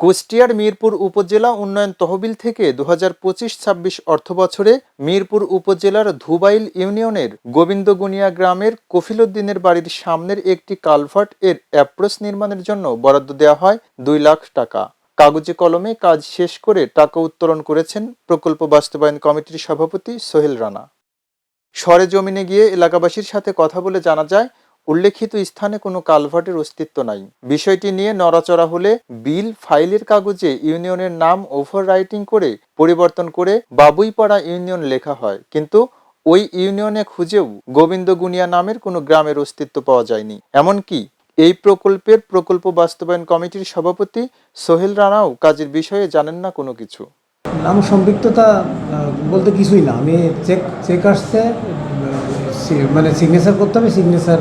কুষ্টিয়ার মিরপুর উপজেলা উন্নয়ন তহবিল থেকে 2025-26 অর্থবছরে মিরপুর উপজেলার ধুবাইল ইউনিয়নের গোবিন্দগুনিয়া গ্রামের কফিলউদ্দিনের বাড়ির সামনের একটি কালভার্ট এর অ্যাপ্রোচ নির্মাণের জন্য বরাদ্দ দেওয়া হয় 2 লাখ টাকা। কাগজে কলমে কাজ শেষ করে টাকা উত্তোলন করেছেন প্রকল্প বাস্তবায়ন কমিটির সভাপতি সোহেল রানা। সরেজমিনে গিয়ে এলাকাবাসীর সাথে কথা বলে জানা যায়, উল্লেখিত স্থানে কোনো কালভার্টের অস্তিত্ব নাই। বিষয়টি নিয়ে নড়াচড়া হলে বিল ফাইলের কাগজে ইউনিয়নের নাম ওভাররাইটিং করে পরিবর্তন করে বাবুইপাড়া ইউনিয়ন লেখা হয়, কিন্তু ওই ইউনিয়নে খুঁজেও গোবিন্দগুনিয়া নামের কোনো গ্রামের অস্তিত্ব পাওয়া যায়নি। এমনকি এই প্রকল্পের প্রকল্প বাস্তবায়ন কমিটির সভাপতি সোহেল রানাও কাজের বিষয়ে জানেন না কোনো কিছু। আমার সম্পৃক্ততা বলতে কিছুই না। আমি চেক আসছে, মানে সিগনেচার করতে হবে, সিগনেচার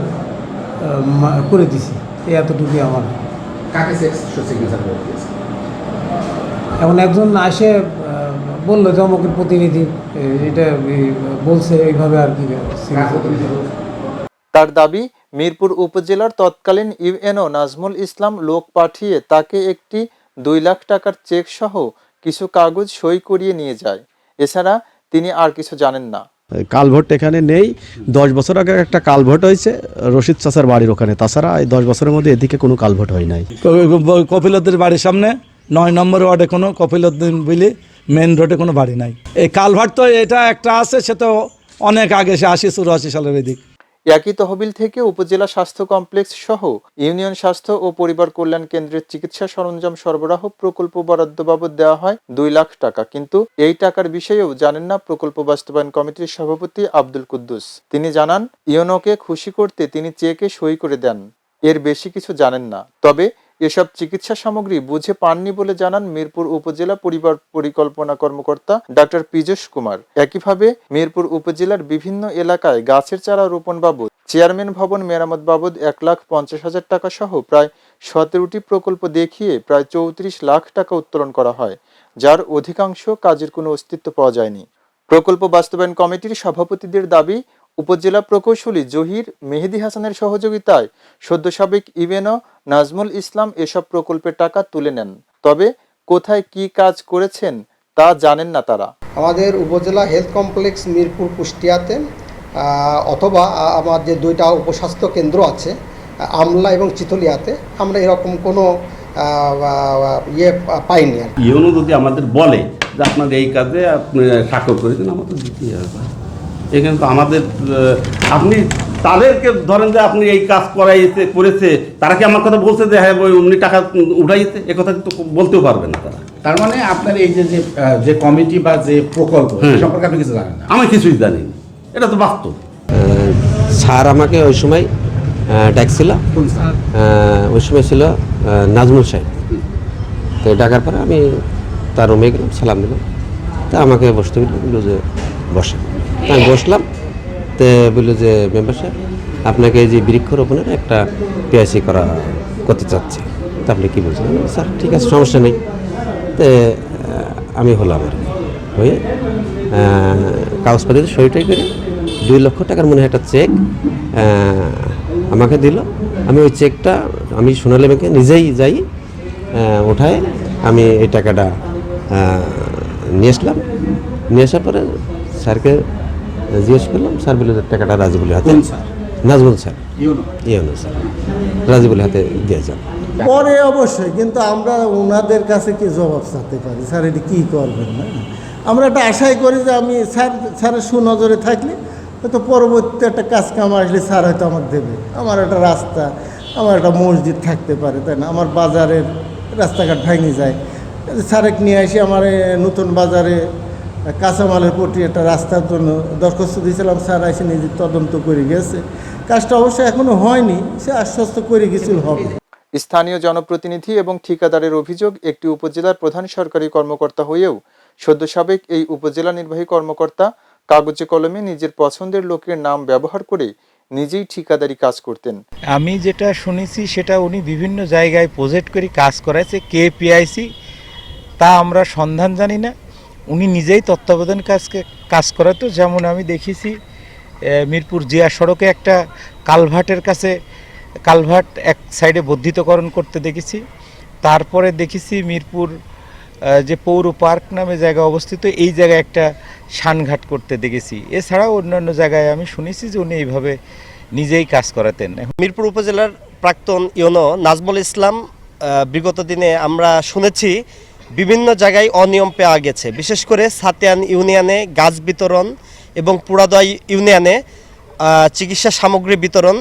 করে দিছি, এতটুকুই আমার। কাকে সিগনেচার করে দিয়েছে? এখন একজন আসে বললো যে অমুকের প্রতিনিধি এটা বলছে, এইভাবে আর কি। তার দাবি, মিরপুর উপজেলার তৎকালীন ইউএনও নাজমুল ইসলাম লোক পাঠিয়ে তাকে একটি 2 লাখ টাকার চেক সহ কিছু কাগজ সই করিয়ে নিয়ে যায়। এছাড়া তিনি আর কিছু জানেন না। কালভার্ট এখানে নেই। 10 বছর আগে একটা কালভার্ট হয়েছে রশিদ চাচার বাড়ির ওখানে, তাছাড়া এই 10 বছরের মধ্যে এদিকে কোনো কালভার্ট হয় নাই। কপিলউদ্দিনের বাড়ির সামনে 9 নম্বর ওয়ার্ডে কোনো কপিলউদ্দিন বলে মেন রোডে কোনো বাড়ি নাই। এই কালভার্ট তো এটা একটা আছে, সে তো অনেক আগে, সে 80-84 সালের এদিক। একই তহবিল থেকে উপজেলা স্বাস্থ্য কমপ্লেক্স সহ ইউনিয়ন স্বাস্থ্য ও পরিবার কল্যাণ কেন্দ্রের চিকিৎসা সরঞ্জাম সরবরাহ প্রকল্প বরাদ্দ বাবদ দেওয়া হয় 2 লাখ টাকা, কিন্তু এই টাকার বিষয়েও জানেন না প্রকল্প বাস্তবায়ন কমিটির সভাপতি আব্দুল কুদ্দুস। তিনি জানান, ইউনোকে খুশি করতে তিনি চেকে সই করে দেন, এর বেশি কিছু জানেন না। তবে এসব চিকিৎসা সামগ্রী বুঝে পাননি বলে জানান মিরপুর উপজেলা পরিবার পরিকল্পনা কর্মকর্তা ডাক্তার পীযূষ কুমার। একইভাবে মিরপুর উপজেলার বিভিন্ন এলাকায় গাছের চারা রোপণ বাবদ, চেয়ারম্যান ভবন মেরামত বাবদ 1,50,000 টাকা সহ প্রায় 17টি প্রকল্প দেখিয়ে প্রায় 34 লাখ টাকা উত্তোলন করা হয়, যার অধিকাংশ কাজের কোনো অস্তিত্ব পাওয়া যায়নি। প্রকল্প বাস্তবায়ন কমিটির সভাপতিদের দাবি, উপজেলা প্রকৌশলী জহির মেহেদী হাসানের সহযোগিতায় সদ্য সাবেক ইউএনও নাজমুল ইসলাম এসব প্রকল্পের টাকা তুলে নেন। তবে কোথায় কি কাজ করেছেন তা জানেন না তারা। আমাদের উপজেলা হেলথ কমপ্লেক্স মিরপুর কুষ্টিয়াতে অথবা আমার যে 2টা উপস্বাস্থ্য কেন্দ্র আছে আমলা এবং চিতলিয়াতে আমরা এরকম কোনো পাইনি। আর ইউনো যদি আমাদের বলে যে আপনার এই কাজে আপনি স্বাক্ষর করেছেন, আমাদের দিতেই হবে। এখানে তো আমাদের, আপনি তাদেরকে ধরেন যে আপনি এই কাজ করেছে, তারা কি আমার কথা বলছে যে হ্যাঁ উনি টাকা উঠাইছে? এ কথা তো বলতেও পারবে না তারা। তার মানে আপনার এই যে কমিটি বা যে প্রকল্প সম্পর্কে আপনি কিছু জানেন না? আমি কিছুই জানি না, এটা তো বাস্তব। স্যার আমাকে ওই সময় ডাকছিল, ওই সময় ছিল নাজমুল সাহেব। তো ডাকার পরে আমি তার রুমে গেলাম, সালাম দিলাম। তা আমাকে বসতে বললো যে বসে। আমি বসলাম, তো বললো যে মেম্বার সাহেব আপনাকে এই যে বৃক্ষরোপণের একটা পিআইসি করতে চাচ্ছে, তা আপনি কী বলছেন? স্যার ঠিক আছে, সমস্যা নেই। তো আমি হলাম, আর হয়ে কাগজপাতিতে সইটাই করে 2 লক্ষ টাকার মনে হয় একটা চেক আমাকে দিল। আমি ওই চেকটা আমি সোনালী ব্যাংকে নিজেই যাই ওঠায় আমি এই টাকাটা নিয়ে আসলাম। নিয়ে আসার পরে স্যারকে জিজ্ঞেস করলাম, স্যার বলে টাকাটা রাজিবুলের হাতে, নাজমুল স্যার, ইউনো স্যার, রাজিবুলের হাতে দিয়ে যান। পরে অবশ্যই, কিন্তু আমরা ওনাদের কাছে কি জবাব চাইতে পারি? স্যার এটি কী করবেন না? আমরা একটা আশাই করি যে আমি স্যারের সুনজরে থাকলে হয়তো পরবর্তী একটা কাজ কাম আসলে স্যার হয়তো আমাকে দেবে। আমার একটা রাস্তা, আমার একটা মসজিদ থাকতে পারে, তাই না? আমার বাজারের রাস্তাঘাট ভেঙে যায়, স্যারেক নিয়ে আসি আমার নতুন বাজারে কাঁচামালের প্রতি একটা রাস্তার জন্য দরখাস্ত দিয়েছিলাম। স্যার এসে নিজে তদন্ত করে গেছে, কাজটা অবশ্যই এখনো হয়নি, সে আশ্বস্ত করে গেছিল হবে। স্থানীয় জনপ্রতিনিধি এবং ঠিকাদারের অভিযোগ, একটি উপজেলার প্রধান সরকারি কর্মকর্তা হয়েও সদ্য সাবেক এই উপজেলা নির্বাহী কর্মকর্তা কাগজে কলমে নিজের পছন্দের লোকের নাম ব্যবহার করে নিজেই ঠিকাদারি কাজ করতেন। আমি যেটা শুনেছি সেটা উনি বিভিন্ন জায়গায় প্রজেক্ট করে কাজ করাইছে, কে পিআইসি তা আমরা সন্ধান জানি না। উনি নিজেই তত্ত্বাবধান কাজ করাতো। যেমন আমি দেখেছি মিরপুর জিয়া সড়কে একটা কালভার্টের কাছে কালভার্ট এক সাইডে বর্ধিতকরণ করতে দেখেছি। তারপরে দেখেছি মিরপুর যে পৌর পার্ক নামে জায়গা অবস্থিত, এই জায়গায় একটা সানঘাট করতে দেখেছি। এছাড়াও অন্যান্য জায়গায় আমি শুনেছি যে উনি এইভাবে নিজেই কাজ করাতেন। মিরপুর উপজেলার প্রাক্তন ইউনো নাজমুল ইসলাম বিগত দিনে আমরা শুনেছি বিভিন্ন জায়গায় অনিয়ম পাওয়া গেছে, বিশেষ করে সাতিয়ান ইউনিয়নে গাছ বিতরণ এবং পুরাদয়া ইউনিয়নে চিকিৎসা সামগ্রী বিতরণ।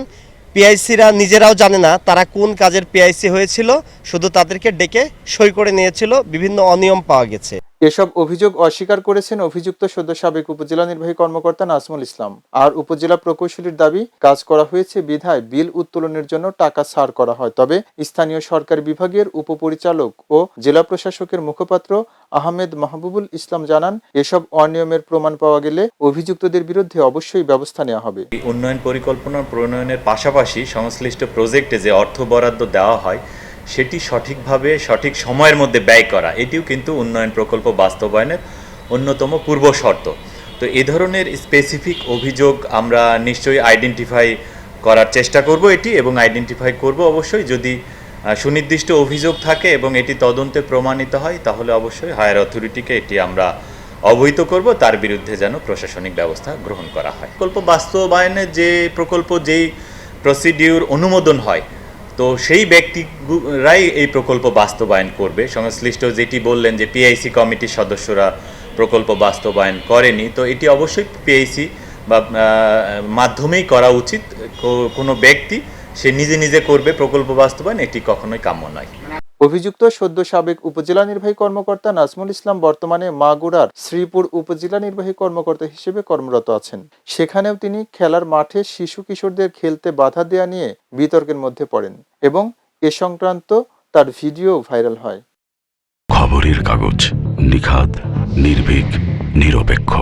পিআইসিরা নিজেরাও জানে না তারা কোন কাজের পিআইসি হয়েছিল, শুধু তাদেরকে ডেকে সই করে নিয়েছিল। বিভিন্ন অনিয়ম পাওয়া গেছে। এসব অভিযোগ অস্বীকার করেছেন অভিযুক্ত সদ্য সাবেক উপজেলা নির্বাহী কর্মকর্তা নাজমুল ইসলাম। আর উপজেলা প্রকৌশলীর দাবি, কাজ করা হয়েছে বিধায় বিল উত্তোলনের জন্য টাকা ছাড় করা হয়। তবে স্থানীয় সরকার বিভাগের উপপরিচালক ও জেলা প্রশাসকের মুখপাত্র আহমেদ মাহবুবুল ইসলাম জানান, এসব অনিয়মের প্রমাণ পাওয়া গেলে অভিযুক্তদের বিরুদ্ধে অবশ্যই ব্যবস্থা নেওয়া হবে। উন্নয়ন পরিকল্পনা প্রণয়নের পাশাপাশি সংশ্লিষ্ট প্রজেক্টে যে অর্থ বরাদ্দ দেওয়া হয় সেটি সঠিকভাবে সঠিক সময়ের মধ্যে ব্যয় করা, এটিও কিন্তু উন্নয়ন প্রকল্প বাস্তবায়নের অন্যতম পূর্ব শর্ত। তো এই ধরনের স্পেসিফিক অভিযোগ আমরা নিশ্চয়ই আইডেন্টিফাই করার চেষ্টা করব এটি, এবং আইডেন্টিফাই করব অবশ্যই। যদি সুনির্দিষ্ট অভিযোগ থাকে এবং এটি তদন্তে প্রমাণিত হয় তাহলে অবশ্যই হায়ার অথরিটিকে এটি আমরা অবহিত করব, তার বিরুদ্ধে যেন প্রশাসনিক ব্যবস্থা গ্রহণ করা হয়। প্রকল্প বাস্তবায়নের যে প্রকল্প যেই প্রসিডিউর অনুমোদন হয়, তো সেই ব্যক্তিরাই এই প্রকল্প বাস্তবায়ন করবে। সংশ্লিষ্ট যেটি বললেন যে পিআইসি কমিটির সদস্যরা প্রকল্প বাস্তবায়ন করেনি, তো এটি অবশ্যই পিআইসি বা মাধ্যমেই করা উচিত। কোনো ব্যক্তি সে নিজে নিজে করবে প্রকল্প বাস্তবায়ন, এটি কখনোই কাম্য নয়। অভিযুক্ত সদ্য সাবেক উপজেলা নির্বাহী কর্মকর্তা নাজমুল ইসলাম বর্তমানে মাগুরার শ্রীপুর উপজেলা নির্বাহী কর্মকর্তা হিসেবে কর্মরত আছেন। সেখানেও তিনি খেলার মাঠে শিশু কিশোরদের খেলতে বাধা দেয়া নিয়ে বিতর্কের মধ্যে পড়েন এবং এ সংক্রান্ত তার ভিডিও ভাইরাল হয়। খবরের কাগজ, নিখাদ, নির্ভীক, নিরপেক্ষ।